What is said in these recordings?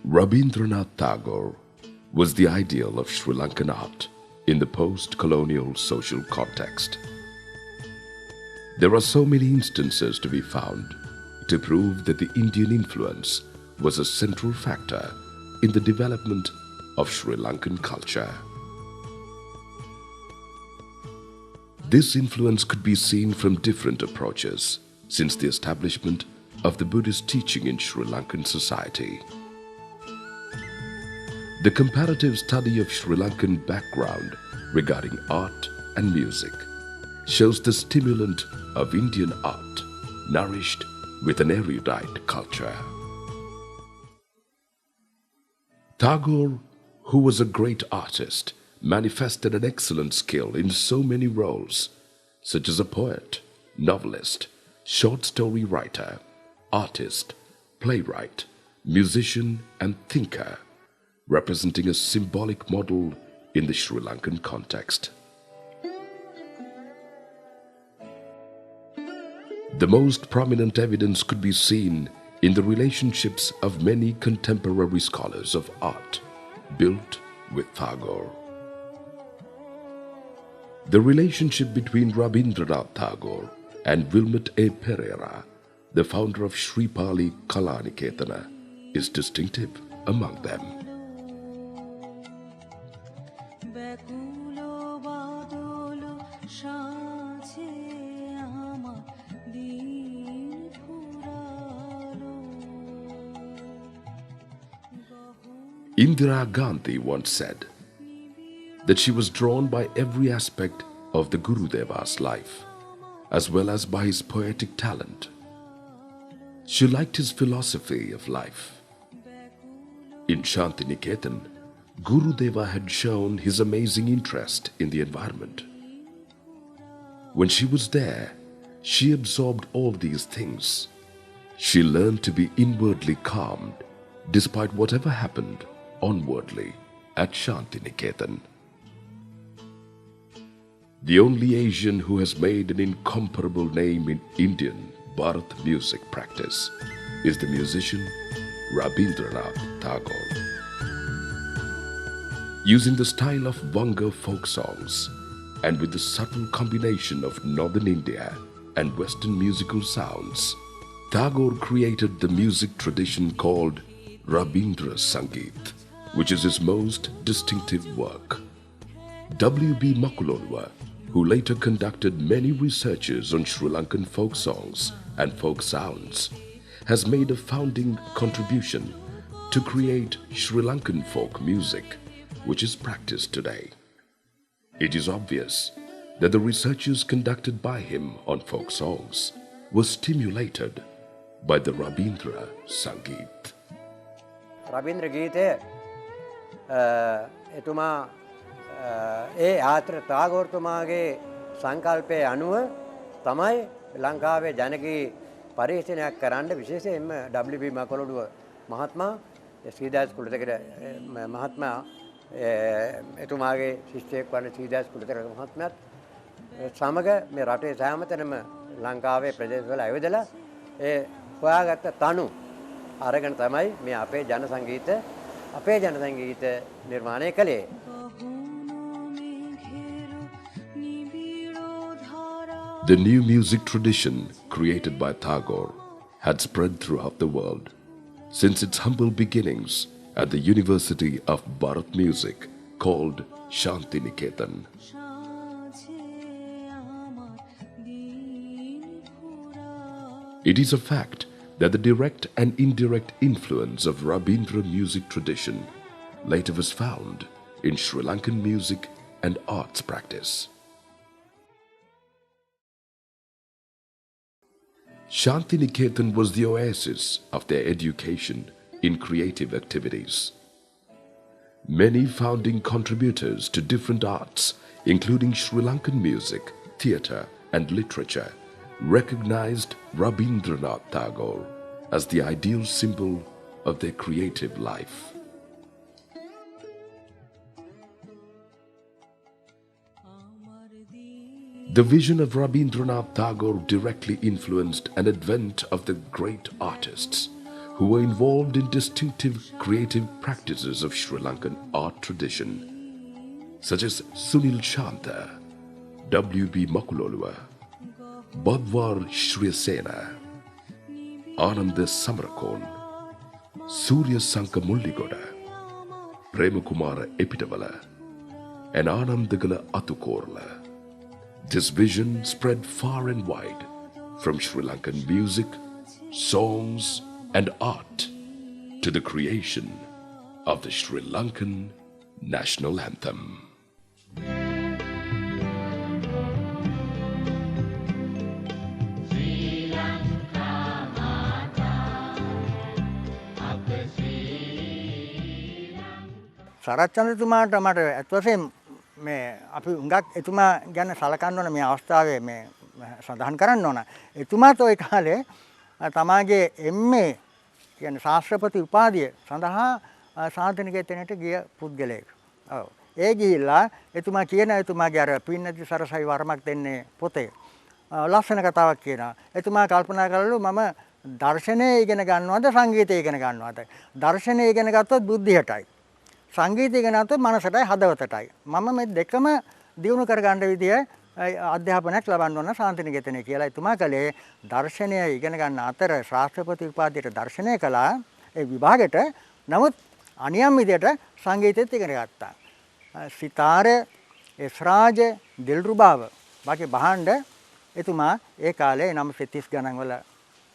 Rabindranath Tagore was the ideal of Sri Lankan art in the post-colonial social context. There are so many instances to be found to prove that the Indian influence was a central factor in the development of Sri Lankan culture. This influence could be seen from different approaches since the establishment of the Buddhist teaching in Sri Lankan society. The comparative study of Sri Lankan background regarding art and music shows the stimulant of Indian art nourished with an erudite culture. Tagore, who was a great artist, manifested an excellent skill in so many roles, such as a poet, novelist, short story writer, artist, playwright, musician, and thinker, representing a symbolic model in the Sri Lankan context. The most prominent evidence could be seen in the relationships of many contemporary scholars of art built with Tagore. The relationship between Rabindranath Tagore and Wilmot A. Pereira, the founder of Sri Pali Kalanikethana, is distinctive among them. Indira Gandhi once said that she was drawn by every aspect of the Gurudeva's life, as well as by his poetic talent. She liked his philosophy of life. In Shantiniketan, Gurudeva had shown his amazing interest in the environment. When she was there, she absorbed all these things. She learned to be inwardly calmed despite whatever happened onwardly at Shantiniketan. The only Asian who has made an incomparable name in Indian Bharat music practice is the musician Rabindranath Tagore. Using the style of Vanga folk songs and with the subtle combination of northern India and western musical sounds, Tagore created the music tradition called Rabindra Sangeet, which is his most distinctive work. W.B. Makulolwa, who later conducted many researches on Sri Lankan folk songs and folk sounds, has made a founding contribution to create Sri Lankan folk music, which is practiced today. It is obvious that the researches conducted by him on folk songs were stimulated by the Rabindra Sangeet. Rabindra Geete, etuma ආත්‍ර තාගෝර්තුමාගේ සංකල්පය අනුව තමයි ලංකාවේ ජනකී පරීක්ෂණයක් කරන්න විශේෂයෙන්ම W.B. මකොළොඩුව මහත්මයා සීදාස් කුලතේකර මහත්මයා එතුමාගේ ශිෂ්‍යයෙක් වන සීදාස් කුලතේකර මහත්මයාත් සමග මේ රටේ සෑමතැනම ලංකාවේ ප්‍රදේශවල ඇවිදලා ඒ හොයාගත්ත තනු අරගෙන තමයි මේ අපේ ජන සංගීත නිර්මාණය කළේ. The new music tradition created by Tagore had spread throughout the world since its humble beginnings at the University of Bharat Music called Shantiniketan. It is a fact that the direct and indirect influence of Rabindra music tradition later was found in Sri Lankan music and arts practice. Shantiniketan was the oasis of their education in creative activities. Many founding contributors to different arts, including Sri Lankan music, theatre and literature, recognized Rabindranath Tagore as the ideal symbol of their creative life. The vision of Rabindranath Tagore directly influenced an advent of the great artists who were involved in distinctive creative practices of Sri Lankan art tradition, such as Sunil Shantha, W.B. Makulolua, Badwar Shriyasena, Ananda Samarakon, Surya Sanka Mulligoda, Premakumara Epitavala, and Anandagala Atukorla. This vision spread far and wide, from Sri Lankan music, songs, and art to the creation of the Sri Lankan national anthem. සරච්චන්ද්‍රතුමාට මට ඇත්ත වශයෙන්ම මේ අපි උඟක් එතුමා ගැන සලකන්න ඕන මේ අවස්ථාවේ මේ සඳහන් කරන්න ඕන. එතුමාත් ওই කාලේ තමාගේ එම්.ඒ. කියන්නේ ශාස්ත්‍රපති උපාධිය සඳහා සාන්තිනිකේතනයට ගිය පුද්ගලයෙක්. ඔව්. ඒ ගිහිල්ලා එතුමා කියන එතුමාගේ අර පින්නති සරසයි වරමක් දෙන්නේ පොතේ ලස්සන කතාවක් කියනවා. එතුමා කල්පනා කළලු මම දර්ශනය ඉගෙන ගන්නවද සංගීතය ඉගෙන ගන්නවද? දර්ශනය ඉගෙන ගත්තොත් බුද්ධියටයි. සංගීතය ඉගෙන ගත්තොත් මනසටයි හදවතටයි. මම මේ දෙකම දියුණු කරගන්න විදිය අධ්‍යාපනයක් ලබන්න ඕන ශාන්තිනිකේතනයේ කියලා එතුමා කලේ දර්ශනය ඉගෙන ගන්න අතර ශාස්ත්‍රපති උපාධියට දර්ශනය කළා ඒ විභාගෙට. නමුත් අනියම් විදියට සංගීතයත් ඉගෙන ගත්තා. සිතාර, එස්රාජ, දිල්රුබාව වගේ භාණ්ඩ එතුමා ඒ කාලේ 930 ගණන් වල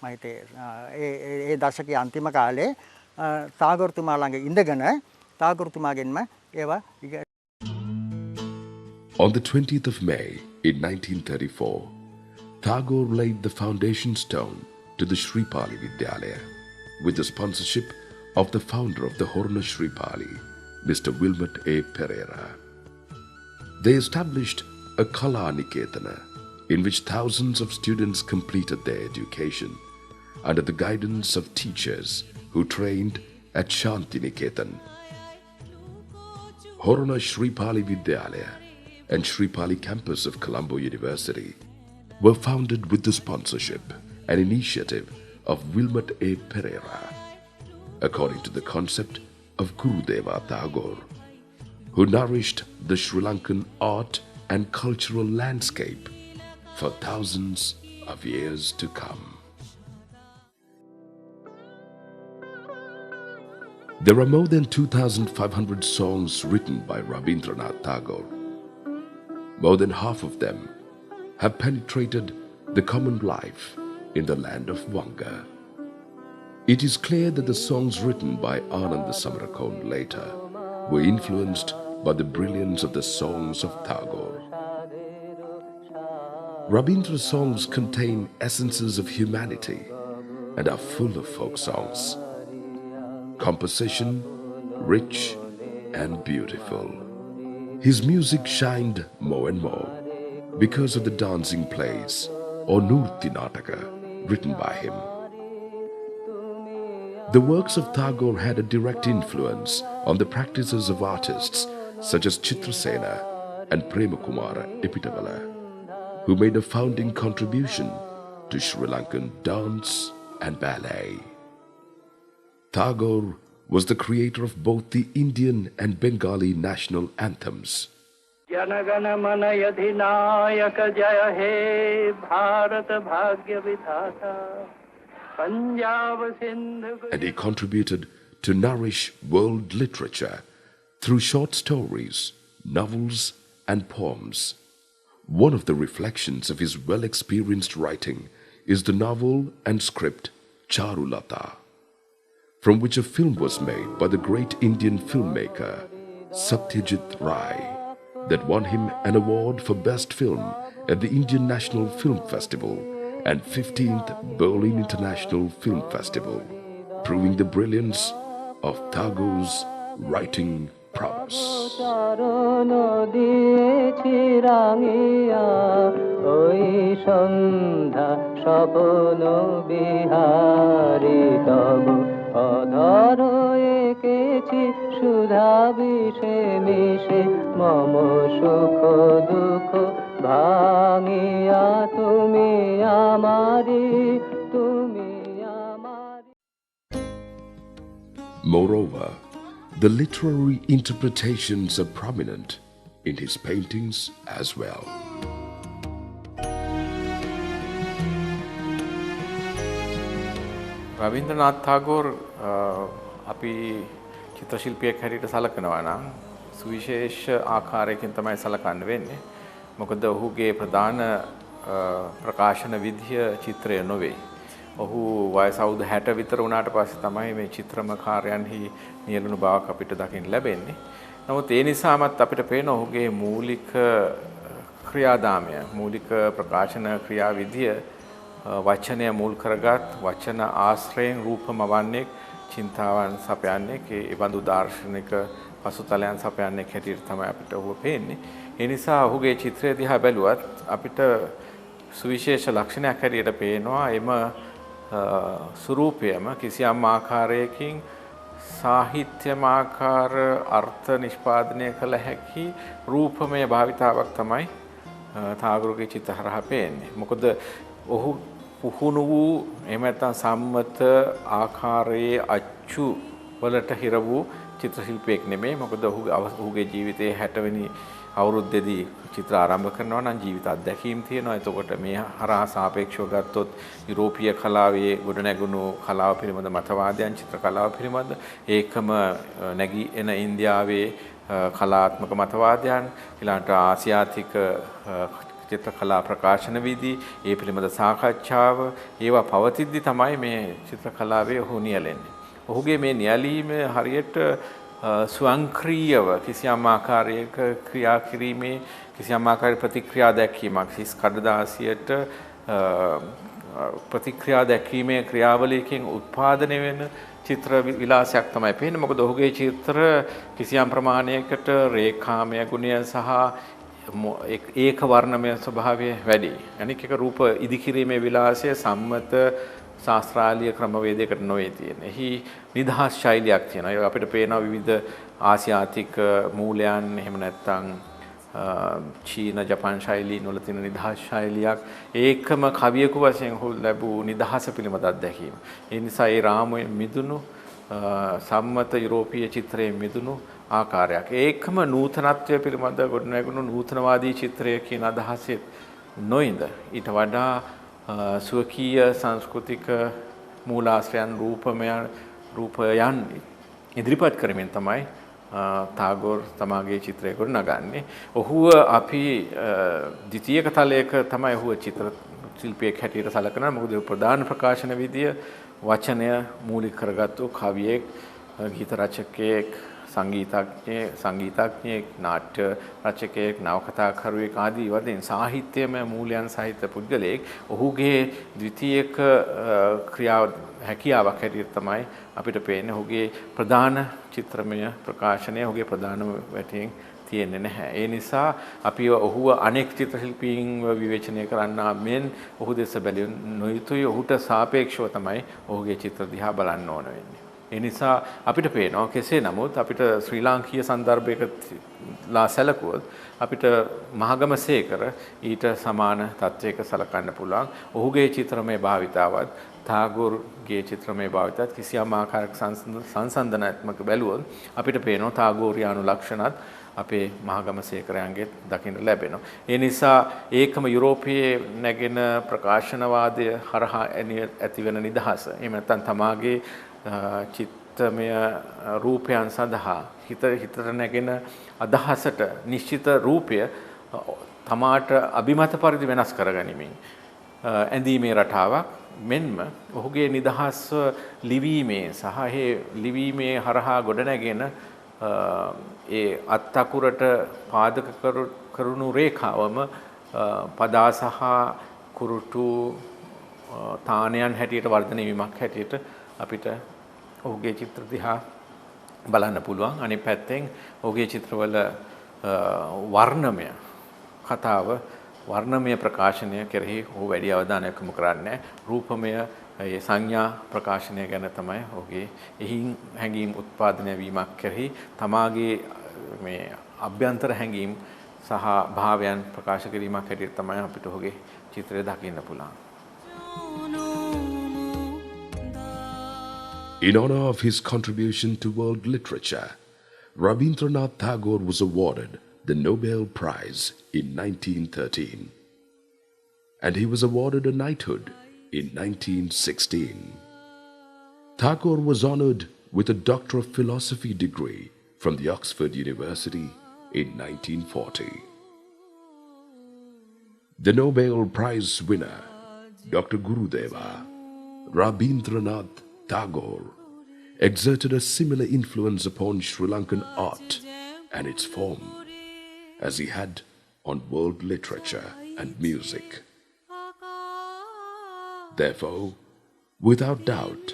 මම හිතේ ඒ දශකයේ අන්තිම කාලේ තාගෝරතුමා ළඟ ඉඳගෙන තාගෝරතුමාගෙන්ම ඒවා On the 20th of May in 1934, Tagore laid the foundation stone to the Sri Pali Vidyalaya with the sponsorship of the founder of the Horna Sri Pali, Mr. Wilmot A. Pereira. They established a Kala Niketana in which thousands of students completed their education under the guidance of teachers who trained at Shanti Niketan. Horna Sri Pali Vidyalaya and Sri Pali campus of Colombo University were founded with the sponsorship and initiative of Wilmot A. Pereira, according to the concept of Gurudeva Tagore, who nourished the Sri Lankan art and cultural landscape for thousands of years to come. There are more than 2,500 songs written by Rabindranath Tagore. More than half of them have penetrated the common life in the land of Vanga. It is clear that the songs written by Ananda Samarakon later were influenced by the brilliance of the songs of Tagore. Rabindra's songs contain essences of humanity and are full of folk songs. Composition rich and beautiful. His music shined more and more because of the dancing plays or Nurti Nataka written by him. The works of Tagore had a direct influence on the practices of artists such as Chitrasena and Premakumara Epitavala, who made a founding contribution to Sri Lankan dance and ballet. Tagore was the creator of both the Indian and Bengali national anthems. Janagana Manaya Dhinayaka Jaya He Bharat Bhagya Vidhata Punjab Sindhu. And he contributed to nourish world literature through short stories, novels, and poems. One of the reflections of his well-experienced writing is the novel and script Charulata, from which a film was made by the great Indian filmmaker Satyajit Ray that won him an award for Best Film at the Indian National Film Festival and 15th Berlin International Film Festival, proving the brilliance of Tagore's writing prowess. অধর এঁকেছি সুধা বিষে মিশে মম সুখ দুঃখ ভাঙিয়া তুমি আমারি Moreover, the literary interpretations are prominent in his paintings as well. Rabindranath Tagore අපි චිත්‍ර ශිල්පියෙක් හැටියට සලකනවා නම් සුවිශේෂ ආකාරයකින් තමයි සලකන්න වෙන්නේ. මොකද ඔහුගේ ප්‍රධාන ප්‍රකාශන විධිය චිත්‍රය නොවේ. ඔහු වයස අවුරුදු 60 විතර වුණාට පස්සේ තමයි මේ චිත්‍රම කාර්යයන්හි නියැලුණු බවක් අපිට දකින්න ලැබෙන්නේ. නමුත් ඒ නිසාමත් අපිට පේන ඔහුගේ මූලික ක්‍රියාදාමය, මූලික ප්‍රකාශන ක්‍රියාවිධිය වචනය මුල් කරගත් වචන ආශ්‍රයෙන් රූපමවන්නේ චින්තාවන් සපයන්නේ ඒ බඳු දාර්ශනික පසුතලයන් සපයන්නේ හැටියට තමයි අපිට ඔහු පේන්නේ. ඒ නිසා ඔහුගේ චිත්‍රය දිහා බැලුවත් අපිට සුවිශේෂ ලක්ෂණයක් හැටියට පේනවා එම ස්වරූපයම කිසියම් ආකාරයකින් සාහිත්‍යමාකාර අර්ථ නිෂ්පාදනය කළ හැකි රූපමය භාවිතාවක් තමයි ටාගෝරගේ චිත්‍ර හරහා පේන්නේ. මොකද ඔහු පුහුණු වූ එහෙම නැත්නම් සම්මත ආකාරයේ අච්චු වලට හිර වූ චිත්‍ර ශිල්පියෙක් නෙමෙයි. මොකද ඔහුගේ ජීවිතයේ 60 වෙනි අවුරුද්දේදී චිත්‍ර ආරම්භ කරනවා නම් ජීවිත අත්දැකීම් තියෙනවා. එතකොට මේ හරහා සාපේක්ෂව ගත්තොත් යුරෝපීය කලාවේ ගොඩනැගුණු කලාව පිළිබඳ මතවාදයන්, චිත්‍ර කලාව පිළිබඳ ඒකම නැගී එන ඉන්දියාවේ කලාත්මක මතවාදයන්, ඊළඟට ආසියාතික චිත්‍ර කලා ප්‍රකාශන විධි, ඒ පිළිබඳ සාකච්ඡාව ඒවා පවතිද්දි තමයි මේ චිත්‍ර කලාවේ ඔහු නියැලෙන්නේ. ඔහුගේ මේ නියැලීම හරියට ස්වයංක්‍රීයව කිසියම් ආකාරයක ක්‍රියා කිරීමේ කිසියම් ආකාරයක ප්‍රතික්‍රියා දැක්වීමක් හිස් කඩදාසියට ප්‍රතික්‍රියා දැක්වීමේ ක්‍රියාවලියකින් උත්පාදනය වෙන චිත්‍ර විලාසයක් තමයි පේන්නේ. මොකද ඔහුගේ චිත්‍ර කිසියම් ප්‍රමාණයකට රේඛාමය ගුණය සහ ඒක වර්ණමය ස්වභාවය වැඩි. අනික එක රූප ඉදිකිරීමේ විලාසය සම්මත ශාස්ත්‍රාලීය ක්‍රමවේදයකට නොවේ තියෙන්නේ. එහි නිදහස් ශෛලියක් තියෙනවා. ඒක අපිට පේනවා විවිධ ආසියාතික මූලයන්, එහෙම නැත්නම් චීන ජපාන් ශෛලීන් වල තියෙන නිදහස් ශෛලියක්. ඒකම කවියෙකු වශයෙන් හොල් ලැබූ නිදහස පිළිබඳ අත්දැකීම. ඒ නිසා ඒ රාමුවෙන් මිදුණු සම්මත යුරෝපීය චිත්‍රයෙන් මිදුණු ආකාරයක්. ඒකම නූතනත්වය පිළිබඳ ගොඩනැගුණු නූතනවාදී චිත්‍රය කියන අදහසෙත් නොඉඳ ඊට වඩා ස්වකීය සංස්කෘතික මූලාශ්‍රයන් රූපයන් ඉදිරිපත් කරමින් තමයි ටාගෝර් තමාගේ චිත්‍රය ගොඩනගන්නේ. ඔහුව අපි ද්විතීයික තලයක තමයි ඔහුව චිත්‍ර ශිල්පියෙක් හැටියට සැලකනවා. මොකද ප්‍රධාන ප්‍රකාශන විදිය වචනය මූලික කරගත්තු කවියෙක්, ගීත රචකයෙක්, සංගීතඥයෙක්, නාට්‍ය රචකයෙක්, නවකතාකරුවෙක් ආදී වශයෙන් සාහිත්‍යමය මූලයන් සහිත පුද්ගලයෙක්. ඔහුගේ ද්විතීයික හැකියාවක් හැටියට තමයි අපිට පේන්නේ ඔහුගේ ප්‍රධාන චිත්‍රමය ප්‍රකාශනය ඔහුගේ ප්‍රධාන වැටෙන් තියෙන්නේ නැහැ. ඒ නිසා අපි ඔහුව අනෙක් චිත්‍ර ශිල්පීන්ව විවේචනය කරන්න මෙන් ඔහු දෙස බැලිය නොයුතුයි. ඔහුට සාපේක්ෂව තමයි ඔහුගේ චිත්‍ර දිහා බලන්න ඕන වෙන්නේ. ඒ නිසා අපිට පේනවා කෙසේ නමුත් අපිට ශ්‍රී ලාංකීය සන්දර්භයකලා සැලකුවොත් අපිට මහගමසේකර ඊට සමාන තත්වයක සලකන්න පුළුවන්. ඔහුගේ චිත්‍රමය භාවිතාවත් ටාගෝර්ගේ චිත්‍රමය භාවිතත් කිසියම් ආකාරයක සංසන්දනාත්මක බැලුවොත් අපිට පේනවා ටාගෝරියානු ලක්ෂණත් අපේ මහගමසේකරයන්ගේ දකින්න ලැබෙනවා. ඒ නිසා ඒකම යුරෝපයේ නැගෙන ප්‍රකාශනවාදය හරහා ඇතිවන නිදහස. එහෙම නැත්නම් තමාගේ චිත්තමය රූපයන් සඳහා හිතට නැගෙන අදහසට නිශ්චිත රූපය තමාට අභිමත පරිදි වෙනස් කරගනිමින් ඇඳීමේ රටාවක් මෙන්ම ඔහුගේ නිදහස් ලිවීමේ සහ ඒ ලිවීමේ හරහා ගොඩනැගෙන ඒ අත්අකුරට පාදක කරුණු රේඛාවම පදා සහ කුරුටු තානයන් හැටියට වර්ධනය වීමක් හැටියට අපිට ඔහුගේ චිත්‍ර දිහා බලන්න පුළුවන්. අනිත් පැත්තෙන් ඔහුගේ චිත්‍රවල වර්ණමය කතාව, වර්ණමය ප්‍රකාශනය කෙරෙහි ඔහු වැඩි අවධානයක් යොමු කරන්නේ. රූපමය ඒ සංඥා ප්‍රකාශනය ගැන තමයි ඔහුගේ එහින් හැඟීම් උත්පාදනය වීමක් කෙරෙහි තමාගේ මේ අභ්‍යන්තර හැඟීම් සහ භාවයන් ප්‍රකාශ කිරීමක් හැටියට තමයි අපිට ඔහුගේ චිත්‍රය දකින්න පුළුවන්. In honor of his contribution to world literature, Rabindranath Tagore was awarded the Nobel Prize in 1913, and he was awarded a knighthood in 1916. Tagore was honored with a Doctor of Philosophy degree from the Oxford University in 1940. The Nobel Prize winner, Dr. Gurudeva Rabindranath Tagore, exerted a similar influence upon Sri Lankan art and its form as he had on world literature and music. Therefore, without doubt,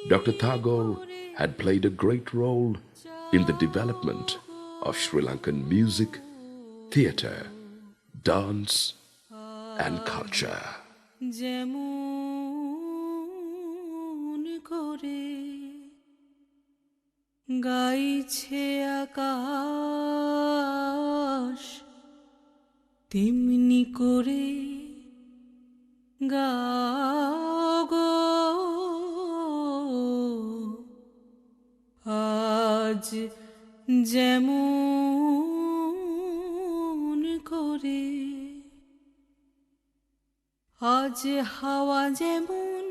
Dr. Tagore had played a great role in the development of Sri Lankan music, theatre, dance, and culture. গাইছে আকাশ তেমনি করে গাও গো আজ যেমন করে আজ হাওয়া যেমন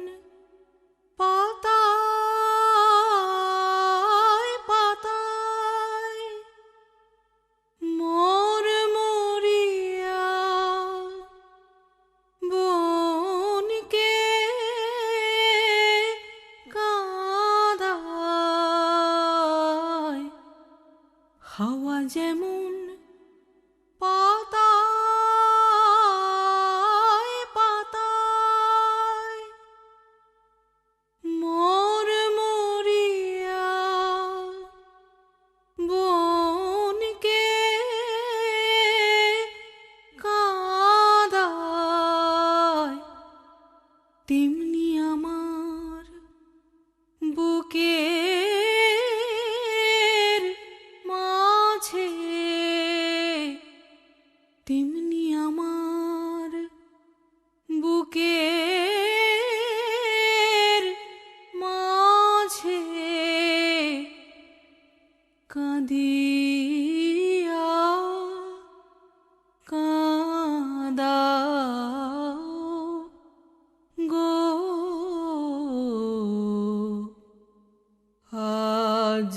পাতায় পাতায় মোর মরিয়া বনকে কাঁদায় হাওয়া যেমন পাতায় পাতায় মোর মরিয়া বনকে কাঁদায় তেমনি আমার বুকের মাঝে তেমনি আমার বুকের মাঝে কাঁদিয়া কাঁদাও গো আজ